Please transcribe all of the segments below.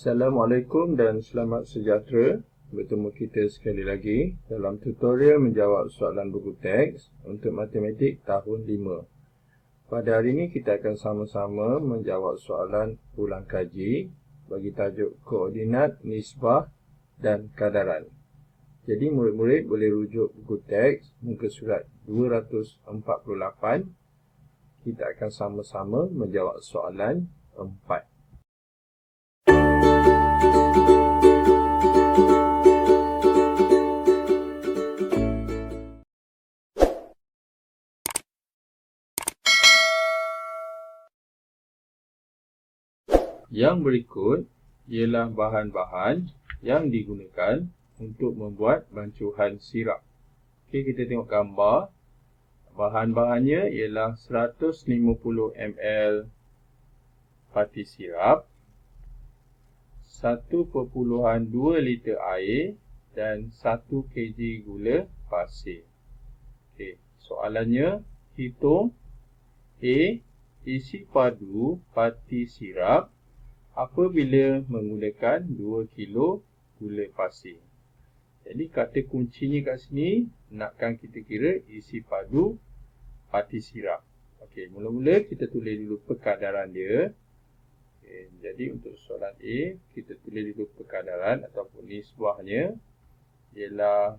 Assalamualaikum dan selamat sejahtera. Bertemu kita sekali lagi dalam tutorial menjawab soalan buku teks untuk matematik tahun 5. Pada hari ini kita akan sama-sama menjawab soalan ulang kaji bagi tajuk koordinat, nisbah dan kadaran. Jadi murid-murid boleh rujuk buku teks muka surat 248. Kita akan sama-sama menjawab soalan 4. Yang berikut ialah bahan-bahan yang digunakan untuk membuat bancuhan sirap. Okey, kita tengok gambar. Bahan-bahannya ialah 150 ml parti sirap, 1.2 liter air dan 1 kg gula pasir. Okey, soalannya hitung A. Isi padu parti sirap apabila menggunakan 2 kilo gula pasir. Jadi kata kuncinya kat sini, nakkan kita kira isi padu parti sirap. Okey, mula-mula kita tulis dulu perkadaran dia. Okey, jadi untuk soalan A, kita tulis dulu perkadaran ataupun nisbahnya ialah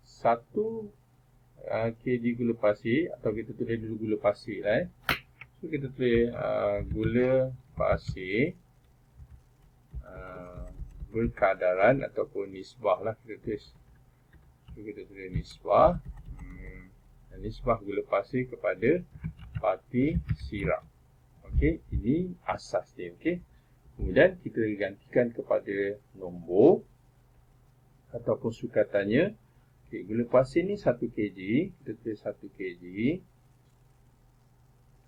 1 kg gula pasir, atau kita tulis dulu gula pasir lah. So kita tulis gula pasir berkadaran ataupun nisbah lah kita tulis. So, kita tulis nisbah. Nisbah gula pasir kepada parti sirap. Okey, ini asas dia. Okey. Kemudian kita gantikan kepada nombor ataupun sukatannya. Okey, gula pasir ni 1 kg, kita tulis 1 kg.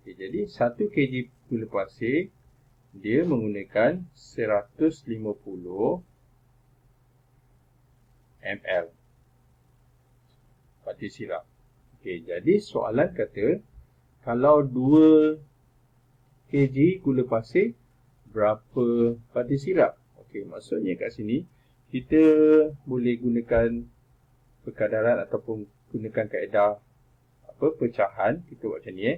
Okey, jadi 1 kg gula pasir dia menggunakan 150 ml parti sirap. Okey, jadi soalan kata kalau 2 kg gula pasir berapa parti sirap? Okey, maksudnya kat sini kita boleh gunakan perkadaran ataupun gunakan kaedah pecahan. Kita buat macam ni.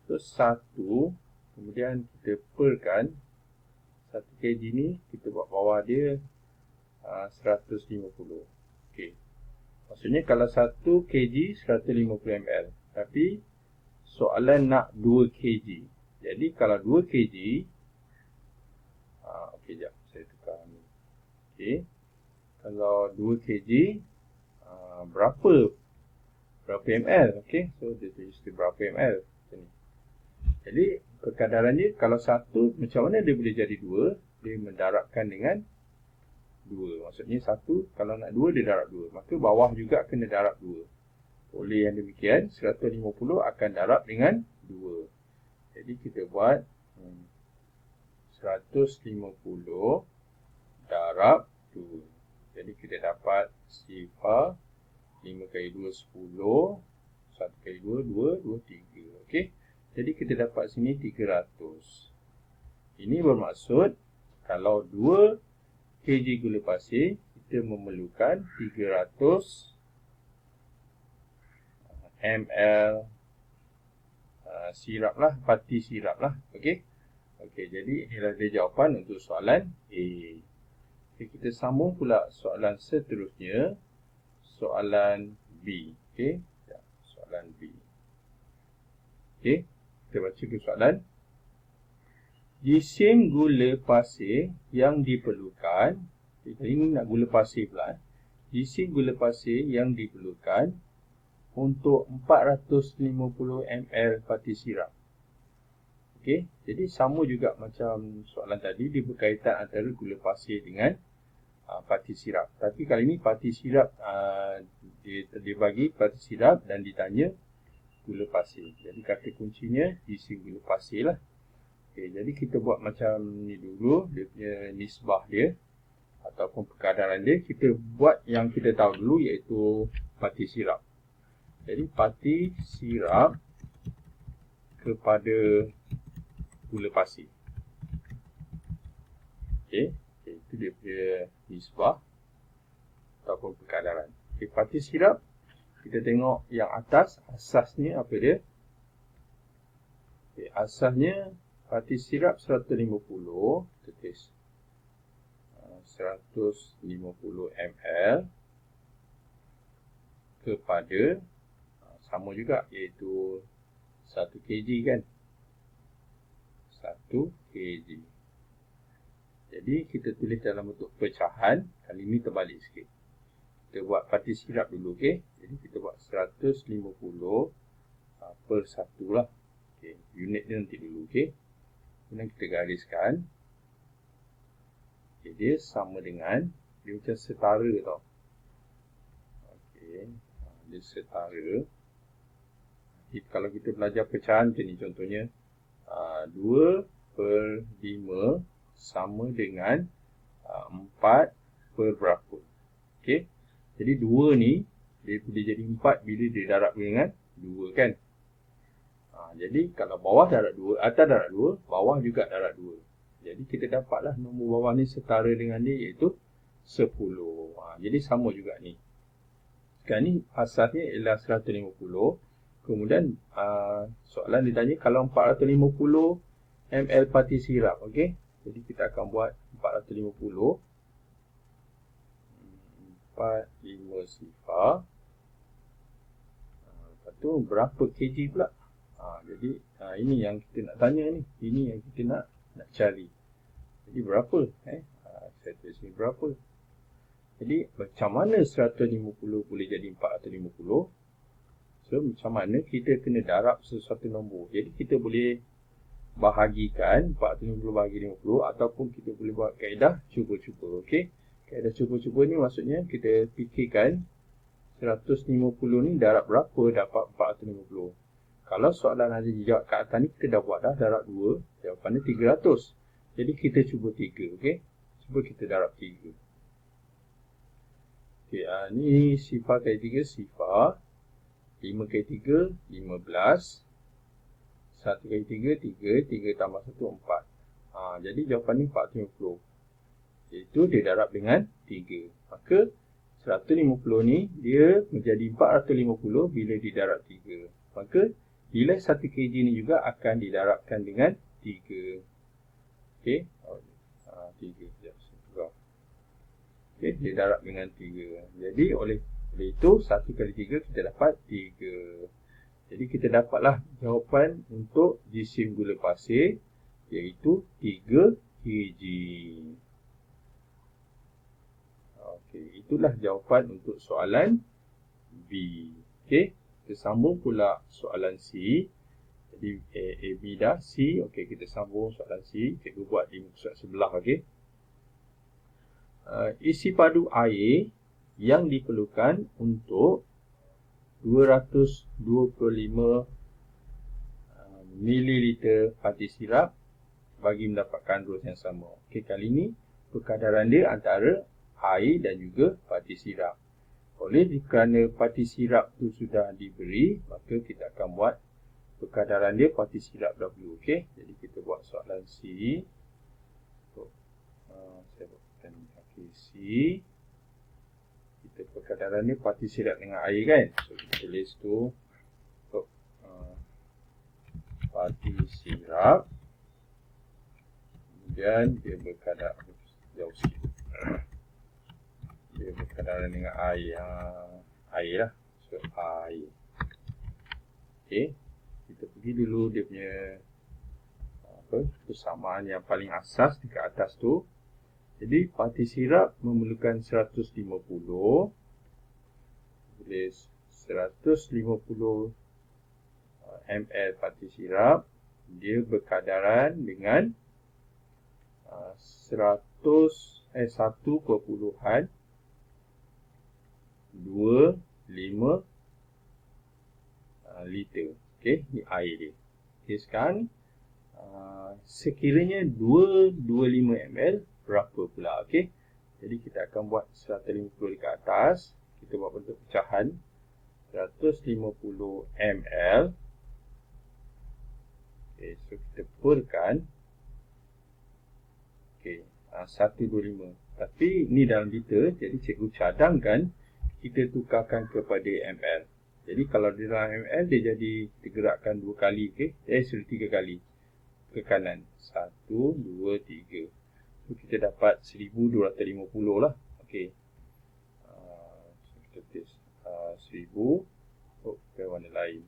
So 1, kemudian kita perkan 1 kg ni, kita buat bawah dia 150. Okey. Maksudnya kalau 1 kg 150 ml. Tapi soalan nak 2 kg. Jadi kalau 2 kg, okey, jap saya tukar ni. Okey. Kalau 2 kg berapa ml? Okey. So dia tulis berapa ml macam ni. Jadi perkadarannya kalau 1, macam mana dia boleh jadi 2? Dia mendarabkan dengan 2. Maksudnya 1, kalau nak 2 dia darab 2. Maka bawah juga kena darab 2. Oleh yang demikian 150 akan darab dengan 2. Jadi kita buat 150 darab 2. Jadi kita dapat sifar 5 kali 2 10, 1 kali 2 2, 2 3. Okey. Jadi kita dapat sini 300. Ini bermaksud kalau 2 kg gula pasir, kita memerlukan 300 ml sirap lah, parti sirap lah. Okey. Okey, jadi inilah dia jawapan untuk soalan A. Okey, kita sambung pula soalan seterusnya, soalan B. Okey, soalan B. Okey, kita baca ke soalan. Jisim gula pasir yang diperlukan, ini nak gula pasir pula. Jisim gula pasir yang diperlukan untuk 450 ml parti sirap. Okey, jadi sama juga macam soalan tadi, dia berkaitan antara gula pasir dengan parti sirap. Tapi kali ini parti sirap dia bagi parti sirap dan ditanya gula pasir. Jadi kata kuncinya isi gula pasir lah. Okey, jadi kita buat macam ni dulu, dia punya nisbah dia ataupun perkadaran dia. Kita buat yang kita tahu dulu, iaitu parti sirap. Jadi parti sirap kepada gula pasir. Okey, Itu dia punya nisbah ataupun perkadaran. Okay, parti sirap, kita tengok yang atas, asasnya apa dia? Okay, asasnya parti sirap 150, tulis 150 ml kepada sama juga, iaitu 1 kg kan, 1 kg. Jadi kita tulis dalam bentuk pecahan. Kali ini terbalik sikit, kita buat parti sirap dulu. Okay? Jadi kita buat 150 per 1 lah. Okay. Unit dia nanti dulu. Okay? Kemudian kita gariskan. Okay, dia sama dengan, dia macam setara tau. Okay. Dia setara. Jadi, kalau kita belajar pecahan macam ni, contohnya 2 per 5 sama dengan 4 per berapa. Okay. Jadi 2 ni, dia boleh jadi 4 bila dia darab dengan 2 kan. Jadi kalau bawah darab 2, atas darab 2, bawah juga darab 2. Jadi kita dapatlah nombor bawah ni setara dengan dia, iaitu 10. Jadi sama juga ni. Sekarang ni asasnya ialah 150. Kemudian soalan ditanya kalau 450 ml parti sirap. Okay? Jadi kita akan buat 450. 45 sifar. Lepas tu berapa kg pula? Jadi ini yang kita nak tanya ni. Ini yang kita nak cari. Jadi berapa? Saya tulis ni berapa? Jadi macam mana 150 boleh jadi 450? So macam mana kita kena darab sesuatu nombor. Jadi kita boleh bahagikan 450 bahagi 50 ataupun kita boleh buat kaedah cuba-cuba. Okey. Kaedah cuba-cuba ni maksudnya kita fikirkan 150 ni darab berapa dapat 450. Kalau soalan ada jawab kat atas ni kita dah buat dah, darab 2, jawapannya 300. Jadi kita cuba 3, okey. Cuba kita darab 3. Okey, ni sifar kali 3 sifar. 5 kali 3 15. 1 kali 3 3, 3 tambah 1 4. Jadi jawapan ni 450. Iaitu dia darab dengan 3. Maka 150 ni dia menjadi 450 bila didarab 3. Maka nilai 1 kg ni juga akan didarabkan dengan 3. Okey. 3. Okey, didarab dengan 3. Jadi oleh itu 1 kali 3 kita dapat 3. Jadi kita dapatlah jawapan untuk jisim gula pasir, iaitu 3 kg. Okey, itulah jawapan untuk soalan B. Okey, kita sambung pula soalan C. Jadi A, B dah, C. Okey, kita sambung soalan C. Cikgu buat di muka surat sebelah. Okey. Isi padu air yang diperlukan untuk 225 ml parti sirap bagi mendapatkan dos yang sama. Okey, kali ini perkadaran dia antara air dan juga parti sirap. Oleh kerana parti sirap tu sudah diberi, maka kita akan buat perkadaran dia parti sirap dahulu. Okey, jadi kita buat soalan C. Saya buatkan C. Kita perkadaran ni parti sirap dengan air kan. So kita tulis tu untuk parti sirap. Kemudian dia berkadar jauh sikit. Dia berkadaran dengan air. Air lah. So air. Okey. Kita pergi dulu dia punya persamaan yang paling asas dekat atas tu. Jadi parti sirap memerlukan 150. Tulis 150 ml parti sirap. Dia berkadaran dengan 1.25 liter. Okey, ni air dia. Okey, sekarang sekiranya 225 ml berapa pula? Okey. Jadi kita akan buat 150 dekat atas. Kita buat bentuk pecahan 150 ml. Okey, so kita perkan. Okey, 125. Tapi ni dalam liter, jadi cikgu cadangkan kita tukarkan kepada ml. Jadi kalau di dalam ml dia jadi kita gerakkan 2 kali, okey. 3 kali ke kanan. 1 2 3. So kita dapat 1250 lah. Okey. Kita tulis 1000 ke warna lain.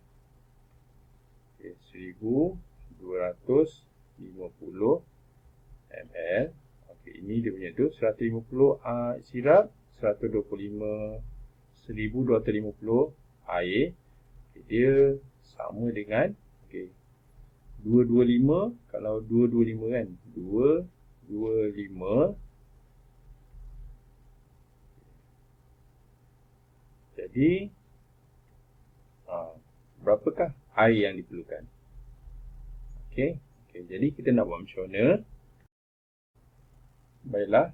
Okey, 1250 ml. Okey, ini dia punya tu 150 sirap, 1250 air. Okay, dia sama dengan okey 225. Kalau 225 kan 225. Jadi berapakah air yang diperlukan? Okey, jadi kita nak buat macam mana? Baiklah,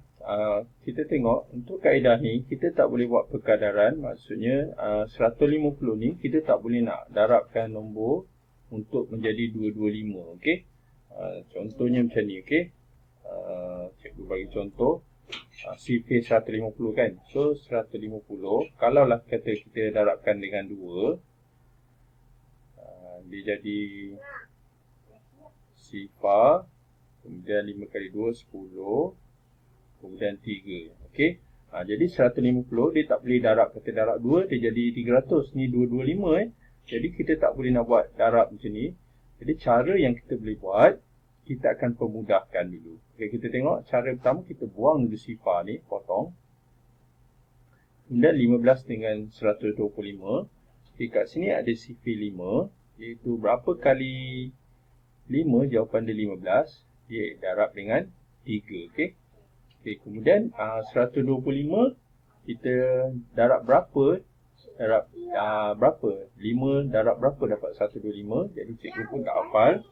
kita tengok untuk kaedah ni kita tak boleh buat perkadaran. Maksudnya 150 ni kita tak boleh nak darabkan nombor untuk menjadi 225. Okey, contohnya macam ni. Okey, cikgu bagi contoh sifir 150 kan. So 150 kalaulah kata kita darabkan dengan 2, dia jadi sifar, kemudian 5 kali 2 10, kemudian 3. Okey. Jadi 150 dia tak boleh darab, kata darab 2 dia jadi 300. Ni 225 Jadi kita tak boleh nak buat darab macam ni. Jadi cara yang kita boleh buat, kita akan pemudahkan dulu. Okey, kita tengok cara pertama, kita buang dulu sifar ni, potong. Kemudian 15 dengan 125. Okey, kat sini ada sifir 5, iaitu berapa kali 5, jawapan dia 15. Dia darab dengan 3. Okey. Okey, kemudian 125 kita darab berapa? Darab berapa? 5 darab berapa dapat 125? Jadi cikgu pun tak hafal.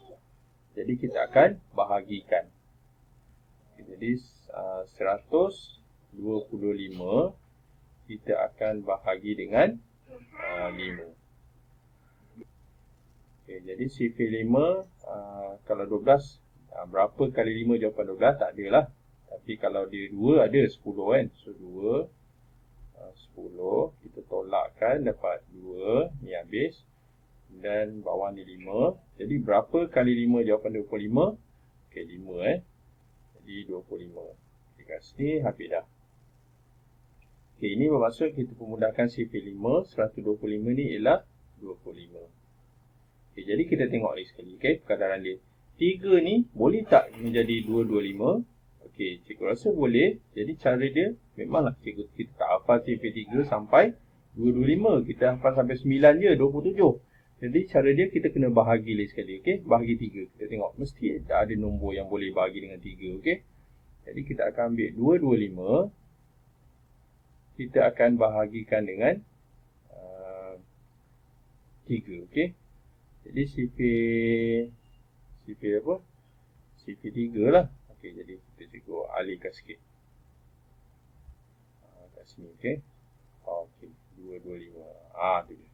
Jadi kita akan bahagikan. Okay, jadi 125 kita akan bahagi dengan 5. Okay, jadi sifir 5 kalau 12 berapa kali 5 jawapan 12? Tak ada lah. Tapi kalau dia 2 ada 10 kan. So 2 10 kita tolakkan dapat 2, ni habis. Dan bawah ni 5. Jadi berapa kali 5 jawapan 25? Okey, 5 Jadi 25. Okey, kat sini habis dah. Okey, ini bermaksud kita pemudahkan sifir 5, 125 ni ialah 25. Okey, jadi kita tengok lagi sekali, okey, perkadaran dia. 3 ni boleh tak menjadi 225? Okey, cikgu rasa boleh. Jadi cara dia memanglah cikgu kita tak hafal sifir 3 sampai 225. Kita hafal sampai 9 je, 27. Jadi cara dia kita kena bahagi lagi sekali. Okey, bahagi 3. Kita tengok mesti ada nombor yang boleh bahagi dengan 3. Okey. Jadi kita akan ambil 225. Kita akan bahagikan dengan 3. Okey. Jadi sifir apa? Sifir 3 lah. Okey, jadi kita cikgu alihkan sikit. Kat sini, okey. Okey, 225. Tu dia.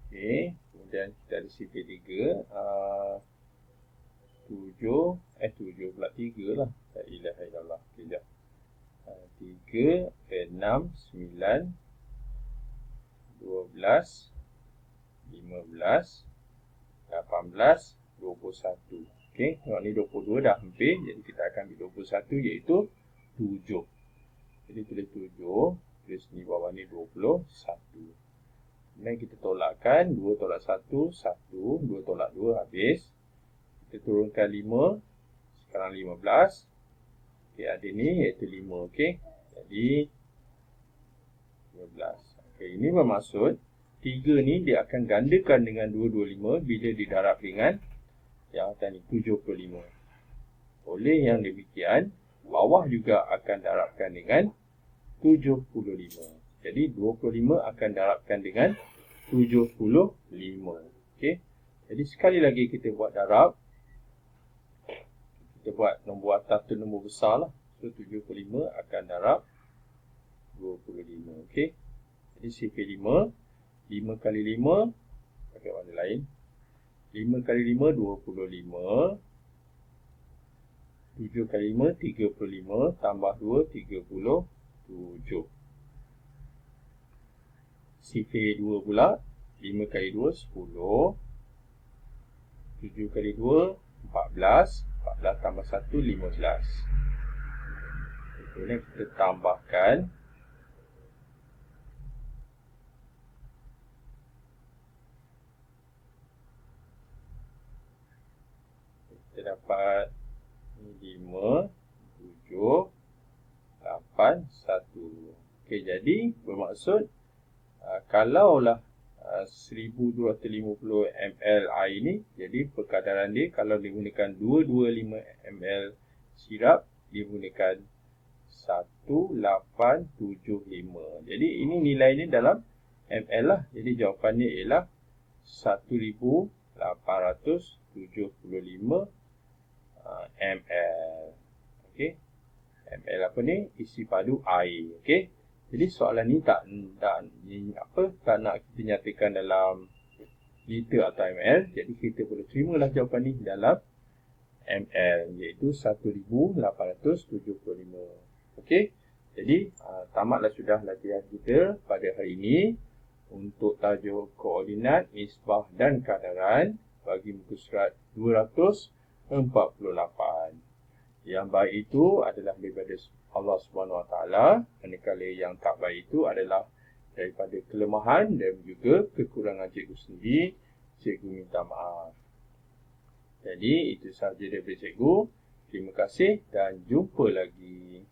Okey, kemudian kita ada sifir 3. 7 pula 3 lah. La ilaha illallah. Sekejap. 3, 6, 9, 12, 15, 18, 21. Okey, tengok ni 22 dah hampir. Jadi kita akan ambil 21 iaitu 7. Jadi tulis 7. Tulis ni bawah ni 21. Kemudian kita tolakkan. 2 tolak 1, 1. 2 tolak 2, habis. Kita turunkan 5. Sekarang 15. Okey, ada ni iaitu 5. Okey, jadi 15. Okey, ini bermaksud 3 ni dia akan gandakan dengan 225 bila didarab dengan yang atas ni 75. Oleh yang demikian, bawah juga akan darabkan dengan 75. Jadi 25 akan darabkan dengan 75. Okey. Jadi sekali lagi kita buat darab. Kita buat nombor atas tu nombor besar lah. So 75 akan darab 25. Okey. Jadi sifir 5. 5 kali 5 pakai warna lain. 5 kali 5 25. 7 kali 5, 35. Tambah 2, 37. Sifir 2 pula. 5 kali 2, 10. 7 kali 2, 14. 14 tambah 1, 15. Kemudian kita tambahkan. Kita dapat 5, 7, 8, 1. Okey, jadi bermaksud kalaulah 1250 ml air ni, jadi perkadaran dia kalau digunakan 225 ml sirap, digunakan 1875. Jadi ini nilainya dalam ml lah. Jadi jawapannya ialah 1875 ml. Okey. ml apa ni? Isi padu air. Okey. Jadi soalan ni tak nak kita nyatakan dalam liter atau ml. Jadi kita boleh terimalah jawapan ni dalam ml, iaitu 1875. Okey. Jadi tamatlah sudah latihan kita pada hari ini untuk tajuk koordinat, nisbah dan kadaran bagi muka surat 248. Yang baik itu adalah daripada Allah Subhanahu Wa Taala, manakala yang tak baik itu adalah daripada kelemahan dan juga kekurangan cikgu sendiri. Cikgu minta maaf. Jadi itu sahaja daripada cikgu. Terima kasih dan jumpa lagi.